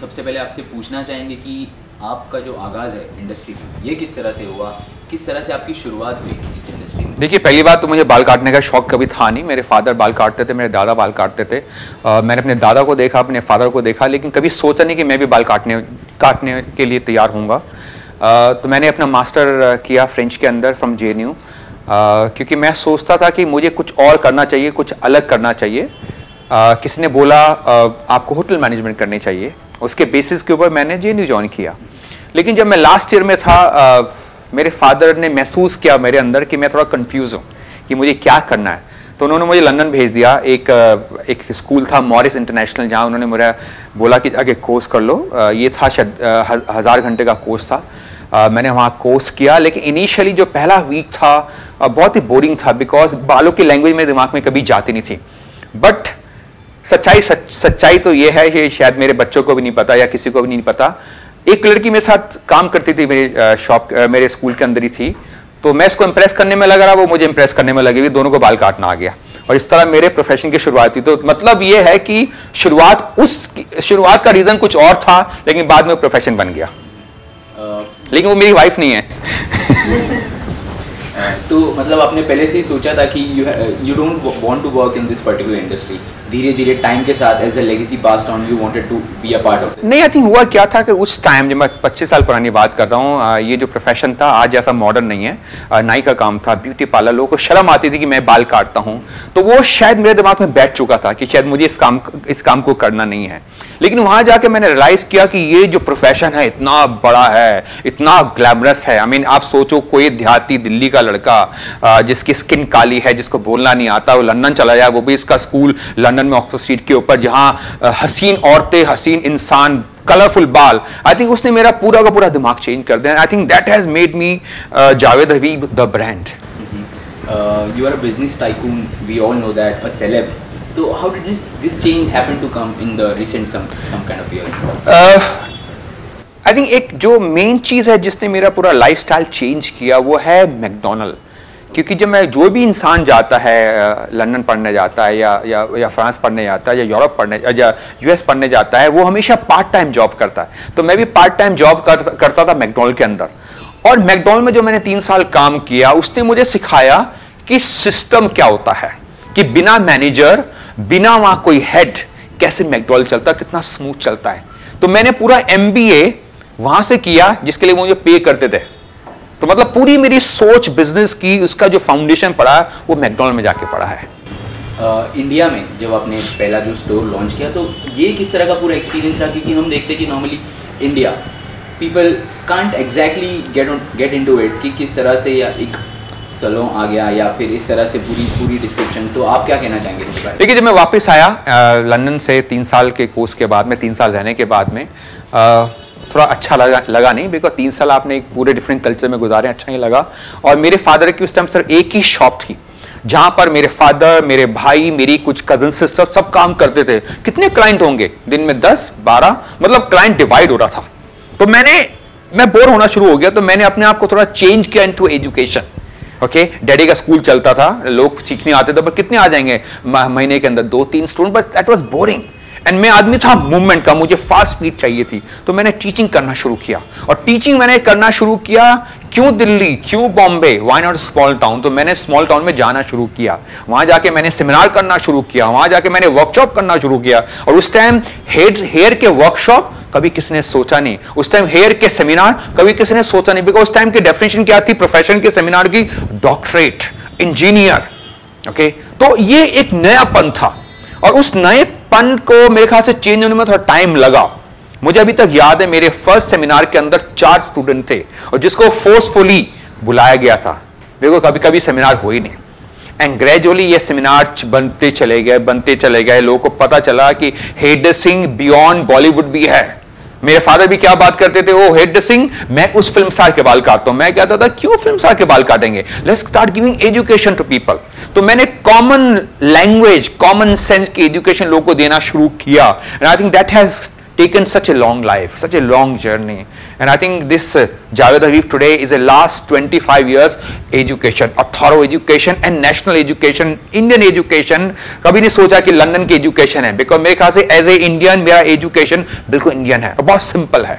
सबसे पहले आपसे पूछना चाहेंगे कि आपका जो आगाज़ है इंडस्ट्री में, ये किस तरह से हुआ, किस तरह से आपकी शुरुआत हुई इस इंडस्ट्री में? देखिए, पहली बात तो मुझे बाल काटने का शौक कभी था नहीं। मेरे फादर बाल काटते थे, मेरे दादा बाल काटते थे। मैंने अपने दादा को देखा, अपने फादर को देखा, लेकिन कभी सोचा नहीं कि मैं भी बाल काटने के लिए तैयार होऊंगा। तो मैंने अपना मास्टर किया फ्रेंच के अंदर फ्रॉम JNU, क्योंकि मैं सोचता था कि मुझे कुछ और करना चाहिए, कुछ अलग करना चाहिए। किसी ने बोला आपको होटल मैनेजमेंट करनी चाहिए, उसके बेसिस के ऊपर मैंने JNU ज्वाइन किया। लेकिन जब मैं लास्ट ईयर में था, मेरे फादर ने महसूस किया मेरे अंदर कि मैं थोड़ा कंफ्यूज हूँ कि मुझे क्या करना है। तो उन्होंने मुझे लंदन भेज दिया। एक स्कूल था मॉरिस इंटरनेशनल, जहाँ उन्होंने मुझे बोला कि आगे कोर्स कर लो। ये था शायद 1000 घंटे का कोर्स था। मैंने वहाँ कोर्स किया, लेकिन इनिशियली जो पहला वीक था बहुत ही बोरिंग था, बिकॉज बालों की लैंग्वेज मेरे दिमाग में कभी जाती नहीं थी। बट सच्चाई तो ये है कि शायद मेरे बच्चों को भी नहीं पता या किसी को भी नहीं पता। एक लड़की मेरे साथ काम करती थी, मेरे स्कूल के अंदर ही थी। तो मैं इसको इंप्रेस करने में लग रहा, वो मुझे इंप्रेस करने में लगी, दोनों को बाल काटना आ गया। और इस तरह मेरे प्रोफेशन की शुरुआत थी। तो मतलब ये है कि शुरुआत का रीजन कुछ और था, लेकिन बाद में प्रोफेशन बन गया। लेकिन वो मेरी वाइफ नहीं है। तो मतलब आपने पहले से ही सोचा था कि you don't want to work in this particular industry, धीरे धीरे टाइम के साथ as a legacy passed on you wanted to be a part of this? नहीं, आई थिंक हुआ क्या था कि उस टाइम, जब मैं 25 साल पुरानी बात कर रहा हूँ, ये जो प्रोफेशन था आज जैसा मॉडर्न नहीं है। नाई का काम था, ब्यूटी पार्लर, लोगों को शर्म आती थी कि मैं बाल काटता हूँ। तो वो शायद मेरे दिमाग में बैठ चुका था कि शायद मुझे इस काम को करना नहीं है। लेकिन वहां जाके मैंने रियलाइज किया कि ये जो प्रोफेशन है इतना बड़ा है, इतना ग्लैमरस है। आई मीन, आप सोचो कोई देहाती दिल्ली का लड़का जिसकी स्किन काली है, जिसको बोलना नहीं आता, वो लंदन चला जाए, वो भी इसका स्कूल लंदन में ऑक्सफोर्ड स्ट्रीट के ऊपर, जहां हसीन औरतें, हसीन इंसान, कलरफुल बाल। आई थिंक उसने मेरा पूरा का पूरा दिमाग चेंज कर दिया। आई think that has made me Javed Habib the brand. You are a business tycoon, we all know that, a celeb. So how did this change happen to come in the recent some kind of years? I think एक जो main चीज़ है जिसने मेरा पूरा lifestyle change किया, वो है McDonald. क्योंकि जब मैं जो भी इंसान जाता है, लंदन पढ़ने जाता है या फ्रांस पढ़ने जाता है या यूरोप पढ़ने या US पढ़ने जाता है, वो हमेशा पार्ट टाइम जॉब करता है। तो मैं भी पार्ट टाइम जॉब करता था मैकडोनल्ड के अंदर। और मैकडोनल्ड में जो मैंने 3 साल काम किया, उसने मुझे सिखाया कि सिस्टम क्या होता है, कि बिना मैनेजर, बिना वहां कोई हेड कैसे मैकडोनल्ड चलता, कितना स्मूथ चलता है। तो मैंने पूरा MBA वहां से किया, जिसके लिए मुझे पे करते थे। तो मतलब पूरी मेरी सोच बिजनेस की, उसका जो फाउंडेशन पड़ा वो मैकडोनल्ड में जाके पड़ा है। इंडिया में जब आपने पहला जो स्टोर लॉन्च किया, तो ये किस तरह का पूरा एक्सपीरियंस रहा? क्योंकि हम देखते हैं कि normally India people can't exactly get into it कि किस तरह से या एक सलोन आ गया या फिर इस तरह से पूरी डिस्क्रिप्शन। तो आप क्या कहना चाहेंगे इसके बारे में? देखिए, जब मैं वापस आया लंदन से 3 साल के कोर्स के बाद में, 3 साल रहने के बाद में, थोड़ा अच्छा लगा नहीं, बिकॉज 3 साल आपने एक पूरे डिफरेंट कल्चर में गुजारे, अच्छा नहीं लगा। और मेरे फादर की उस टाइम सिर्फ एक ही शॉप थी, जहां पर मेरे फादर, मेरे भाई, मेरी कुछ कजन सिस्टर सब काम करते थे। कितने क्लाइंट होंगे दिन में? 10 12, मतलब क्लाइंट डिवाइड हो रहा था। तो मैं बोर होना शुरू हो गया। तो मैंने अपने आप को थोड़ा चेंज किया इनटू एजुकेशन। ओके, डैडी का स्कूल चलता था, लोग सीखने आते थे, पर कितने आ जाएंगे महीने के अंदर? 2-3 student, but that was boring. And मैं आदमी था मूवमेंट का, मुझे फास्ट स्पीड चाहिए थी। तो मैंने टीचिंग करना शुरू किया। और टीचिंग मैंने करना शुरू किया, क्यों दिल्ली, क्यों Bombay, why not small town? तो मैंने स्मॉल टाउन में जाना शुरू किया, वहां जाके मैंने सेमिनार करना शुरू किया, वहां जाके मैंने वर्कशॉप करना शुरू किया। और उस टाइम हेयर के वर्कशॉप कभी किसी ने सोचा नहीं, उस टाइम हेयर के सेमिनार कभी किसी ने सोचा नहीं, बिकॉज उस टाइम की डेफिनेशन क्या थी प्रोफेशन के सेमिनार की? Doctorate, engineer. ओके, तो ये एक नयापन था। और उस नएपन को मेरे ख्याल से चेंज होने में थोड़ा टाइम लगा। मुझे अभी तक याद है, मेरे फर्स्ट सेमिनार के अंदर 4 स्टूडेंट थे, और जिसको फोर्सफुली बुलाया गया था, देखो कभी कभी सेमिनार हो ही नहीं। एंड ग्रेजुअली ये सेमिनार बनते चले गए। लोगों को पता चला कि हेयर ड्रेसिंग बियॉन्ड बॉलीवुड भी है। मेरे फादर भी क्या बात करते थे, वो हेयर ड्रेसिंग, मैं उस फिल्म स्टार के बाल काटता हूं। मैं कहता था क्यों फिल्म स्टार के बाल काटेंगे? Let's start giving education to people. तो मैंने कॉमन लैंग्वेज, कॉमन सेंस की एजुकेशन लोगों को देना शुरू किया। And I think that has taken such a long life, such a long journey, and I think this Javed Habib today is a last 25 years education, a thorough education and national education, Indian education. कभी नहीं सोचा कि London की education है, because मेरे ख्याल से as a Indian मेरा education बिल्कुल Indian है और बहुत simple है.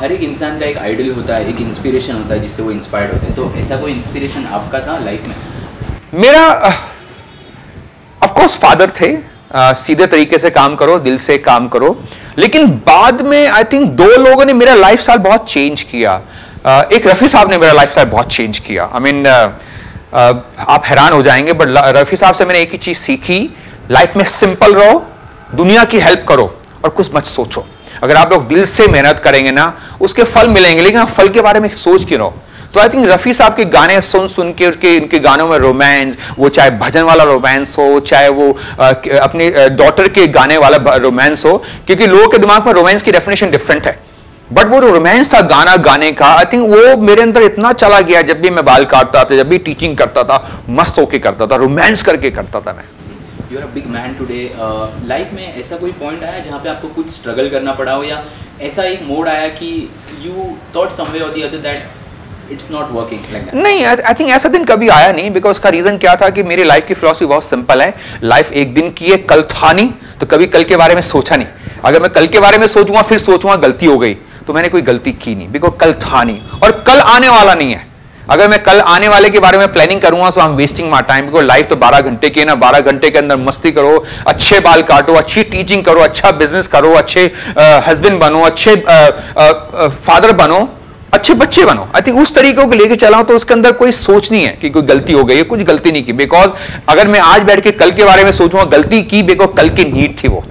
हर एक इंसान का एक आइडल होता है, एक इंस्पिरेशन होता है जिससे वो इंस्पायर्ड होते हैं, तो ऐसा कोई इंस्पिरेशन आपका था लाइफ में? मेरा ऑफ कोर्स फादर थे, सीधे तरीके से काम करो, दिल से काम करो, लेकिन बाद में आई थिंक दो लोगों ने मेरा लाइफस्टाइल बहुत चेंज किया. एक रफी साहब ने मेरा लाइफस्टाइल बहुत चेंज किया. आई मीन आप हैरान हो जाएंगे, बट रफी साहब से मैंने एक ही चीज सीखी, लाइफ में सिंपल रहो, दुनिया की हेल्प करो और कुछ मत सोचो. अगर आप लोग दिल से मेहनत करेंगे ना, उसके फल मिलेंगे, लेकिन आप फल के बारे में सोच क्यों रहो. तो आई थिंक रफी साहब के गाने सुन सुन के इनके गानों में रोमांस, वो चाहे भजन वाला रोमांस हो, चाहे वो अपनी डॉटर के गाने वाला रोमांस हो, क्योंकि लोगों के दिमाग में रोमांस की डेफिनेशन डिफरेंट है, बट वो रोमांस था गाना गाने का, आई थिंक वो मेरे अंदर इतना चला गया. जब भी मैं बाल काटता था, जब भी टीचिंग करता था, मस्त होके करता था, रोमांस करके करता था मैं. You are a big man today. Life में ऐसा कोई पॉइंट आया जहाँ पे आपको कुछ स्ट्रगल करना पड़ा हो, या ऐसा एक मोड आया कि यू थॉट समवे और the other that it's not working like that? नहीं, आई थिंक ऐसा दिन कभी आया नहीं, बिकॉज उसका रीजन क्या था कि मेरी लाइफ की फिलॉसफी बहुत सिंपल है. लाइफ एक दिन की है, कल था नहीं, तो कभी कल के बारे में सोचा नहीं. अगर मैं कल के बारे में सोचूंगा फिर सोचूंगा गलती हो गई, तो मैंने कोई गलती की नहीं, बिकॉज कल था नहीं और कल आने वाला नहीं है. अगर मैं कल आने वाले के बारे में प्लानिंग करूंगा तो I am wasting my time, because life तो 12 घंटे की है ना. 12 घंटे के अंदर मस्ती करो, अच्छे बाल काटो, अच्छी टीचिंग करो, अच्छा बिजनेस करो, अच्छे हस्बैंड बनो, अच्छे फादर बनो, अच्छे बच्चे बनो. आई थिंक उस तरीके को लेके चला हूं, तो उसके अंदर कोई सोच नहीं है कि कोई गलती हो गई है. कुछ गलती नहीं की, बिकॉज अगर मैं आज बैठ के कल के बारे में सोचूंगा, गलती की, बिकॉज कल की नीड थी वो.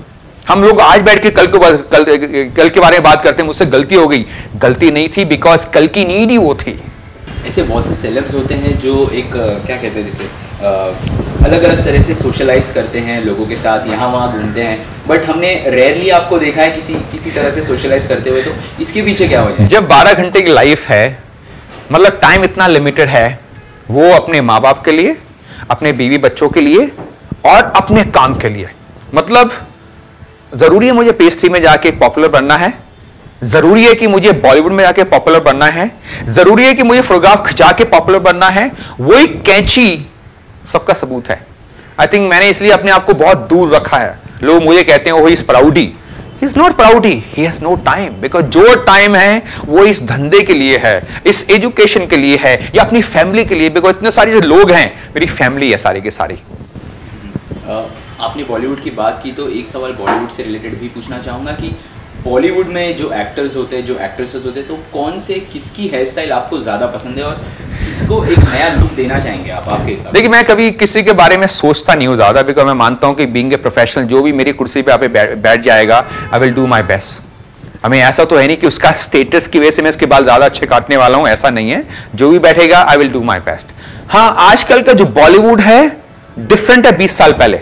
हम लोग आज बैठ के कल के बारे में बात करते हैं, मुझसे गलती हो गई, गलती नहीं थी, बिकॉज कल की नीड ही वो थी. ऐसे बहुत से सेलेब्स होते हैं जो एक क्या कहते हैं जिसे अलग अलग तरह से सोशलाइज करते हैं लोगों के साथ, यहाँ वहाँ घूमते हैं, बट हमने रेयरली आपको देखा है किसी तरह से सोशलाइज करते हुए. तो इसके पीछे क्या वजह है? जब 12 घंटे की लाइफ है, मतलब टाइम इतना लिमिटेड है, वो अपने माँ बाप के लिए, अपने बीवी बच्चों के लिए और अपने काम के लिए. मतलब जरूरी है मुझे पेस्ट्री में जाके पॉपुलर बनना है, जरूरी है कि मुझे बॉलीवुड में जाके पॉपुलर बनना है, जरूरी है कि मुझे फोटोग्राफ खिंचा के पॉपुलर बनना है. वही कैंची सबका सबूत है. आई थिंक मैंने इसलिए अपने आप को बहुत दूर रखा है. लोग मुझे कहते हैं, he is proudy. He is not proudy, he has no time, because जो टाइम है वो इस धंधे के लिए है, इस एजुकेशन के लिए है, या अपनी फैमिली के लिए, बिकॉज इतने सारे जो लोग हैं मेरी फैमिली है सारी की सारी. आपने बॉलीवुड की बात की, तो एक सवाल बॉलीवुड से रिलेटेड भी पूछना चाहूँगा कि बॉलीवुड में जो एक्टर्स होते हैं, जो एक्ट्रेसेस होते हैं, तो कौन से किसकी हेयर स्टाइल आपको ज़्यादा पसंद है और किसको एक नया लुक देना चाहेंगे आप आपके हिसाब से? देखिए, मैं कभी किसी के बारे में सोचता नहीं हूँ ज़्यादा, बिकॉज मैं मानता हूँ कि बीइंग ए प्रोफेशनल, जो भी मेरी कुर्सी पे आप बैठ जाएगा, I will do my best. हमें ऐसा तो है नहीं कि उसका स्टेटस की वजह से मैं उसके बाल ज़्यादा अच्छे काटने वाला हूँ, ऐसा नहीं है. जो भी बैठेगा I will do my best. हाँ, आजकल का जो बॉलीवुड है डिफरेंट है 20 साल पहले.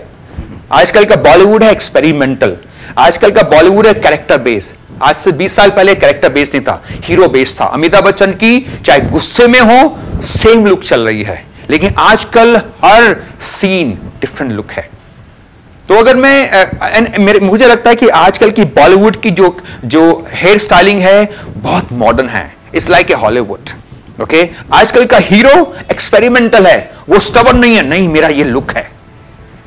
आजकल का बॉलीवुड है एक्सपेरिमेंटल, आजकल का बॉलीवुड है कैरेक्टर बेस. आज से 20 साल पहले कैरेक्टर बेस नहीं था, हीरो बेस था. अमिताभ बच्चन की चाहे गुस्से में हो सेम लुक चल रही है, लेकिन आजकल हर सीन डिफरेंट लुक है. तो अगर मैं मुझे लगता है कि आजकल की बॉलीवुड की जो हेयर स्टाइलिंग है बहुत मॉडर्न है. It's like a Hollywood. Okay, आजकल का हीरो एक्सपेरिमेंटल है, वो स्टबर्न नहीं है, नहीं मेरा ये लुक है.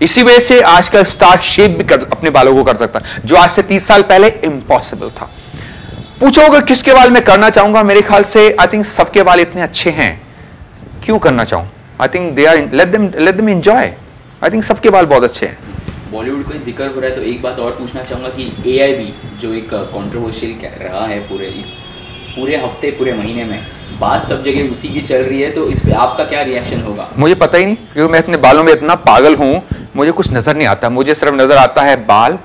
इसी वजह से आजकल स्टार शेप भी अपने बालों को कर सकता है, जो आज से 30 साल पहले इम्पॉसिबल था. पूछोगे किसके बाल मैं करना चाहूंगा, मेरे ख्याल से आई थिंक सबके बाल इतने अच्छे हैं, क्यों करना चाहूं. I think they are, let them enjoy. I think सबके बाल बहुत अच्छे हैं. बॉलीवुड का जिक्र हो रहा है तो एक बात और पूछना चाहूंगा कि AIB जो एक कंट्रोवर्शियल रहा है पूरे हफ्ते, पूरे महीने में, बात सब जगह उसी की चल रही है, तो इस पे आपका क्या रिएक्शन होगा? मुझे पता ही नहीं, क्योंकि मैं अपने बालों में इतना पागल हूं, मुझे कुछ नजर नहीं आता. मुझे सिर्फ नजर आता है बाल.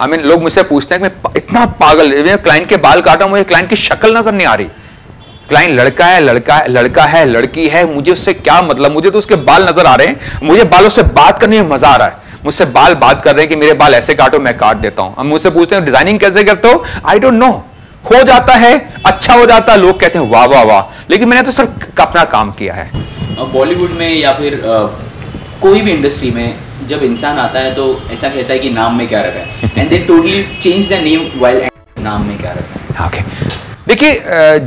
आई मीन लोग मुझसे पूछते हैं कि मैं इतना पागल, मैं क्लाइंट के बाल काटा, मुझे क्लाइंट की शक्ल नजर नहीं आ रही. क्लाइंट लड़का है, लड़की है, मुझे उससे क्या मतलब, मुझे तो उसके बाल नजर आ रहे हैं. मुझे बालों से बात करने में मजा आ रहा है. मुझसे बाल बात कर रहे हैं कि मेरे बाल ऐसे काटो, मैं काट देता हूं. मुझसे पूछते हैं डिजाइनिंग कैसे करते हो, आई डोंट नो. हो जाता है, अच्छा हो जाता है, लोग कहते हैं वाह वाह वाह, लेकिन मैंने तो सिर्फ अपना काम किया है. बॉलीवुड में या फिर कोई भी इंडस्ट्री में जब इंसान आता है तो ऐसा कहता है कि नाम में क्या रखा है, and they totally change the name while नाम में क्या रखा है। ओके, देखिए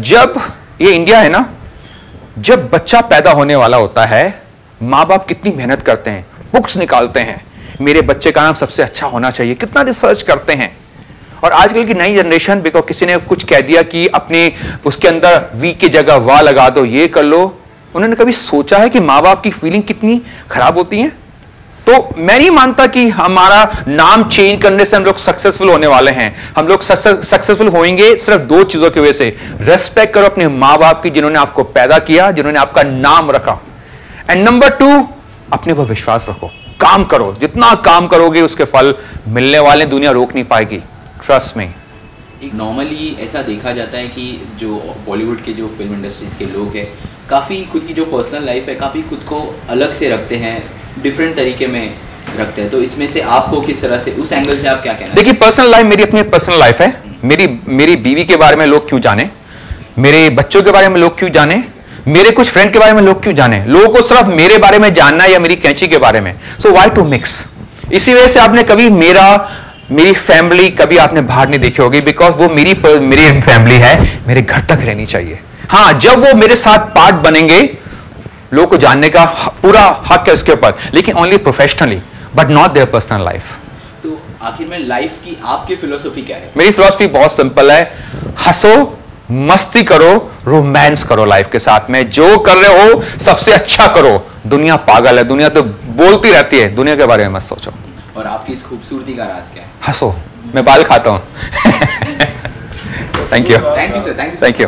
जब ये इंडिया है ना, जब बच्चा पैदा होने वाला होता है, माँ बाप कितनी मेहनत करते हैं, बुक्स निकालते हैं, मेरे बच्चे का नाम सबसे अच्छा होना चाहिए, कितना रिसर्च करते हैं। और आजकल की नई जनरेशन, बिकॉज किसी ने कुछ कह दिया कि अपने उसके अंदर वी की जगह वाह लगा दो, ये कर लो, उन्होंने कभी सोचा है कि माँ बाप की फीलिंग कितनी खराब होती है? तो मैं नहीं मानता कि हमारा नाम चेंज करने से हम लोग सक्सेसफुल होने वाले हैं। हम लोग सक्सेसफुल होंगे सिर्फ दो चीजों की वजह से, रेस्पेक्ट करो अपने माँ बाप की जिन्होंने आपको पैदा किया, जिन्होंने आपका नाम रखा, एंड नंबर 2 अपने पर विश्वास रखो, काम करो, जितना काम करोगे उसके फल मिलने वाले, दुनिया रोक नहीं पाएगी, ट्रस्ट में। एक नॉर्मली ऐसा देखा जाता है कि जो बॉलीवुड के जो फिल्म इंडस्ट्रीज के लोग हैं, काफ़ी खुद की जो पर्सनल लाइफ है काफ़ी खुद को अलग से रखते हैं, डिफरेंट तरीके में रखते हैं। तो इसमें से आपको किस तरह से, उस एंगल से आप क्या कहना? देखिए पर्सनल लाइफ मेरी अपनी पर्सनल लाइफ है। मेरी बीवी के बारे में लोग क्यों जाने, मेरे बच्चों के बारे में लोग क्यों जाने, मेरे कुछ फ्रेंड के बारे में लोग क्यों जाने? लोगों को सिर्फ मेरे बारे में जानना या मेरी कैंची के बारे में। So why to mix? इसी वजह से आपने कभी मेरी फैमिली कभी आपने बाहर नहीं देखी होगी, बिकॉज वो मेरी फैमिली है, मेरे घर तक रहनी चाहिए। हाँ, जब वो मेरे साथ पार्ट बनेंगे, लोगों को जानने का पूरा हक है उसके ऊपर, लेकिन only professionally, but not their personal life. तो आखिर में लाइफ की आपकी फिलोसफी क्या है? मेरी फिलोसफी बहुत सिंपल है, हंसो, मस्ती करो, रोमांस करो लाइफ के साथ में, जो कर रहे हो सबसे अच्छा करो। दुनिया पागल है, दुनिया तो बोलती रहती है, दुनिया के बारे में मत सोचो। और आपकी इस खूबसूरती का राज क्या है? हंसो, मैं बाल खाता हूं। Thank you, thank you sir, thank you.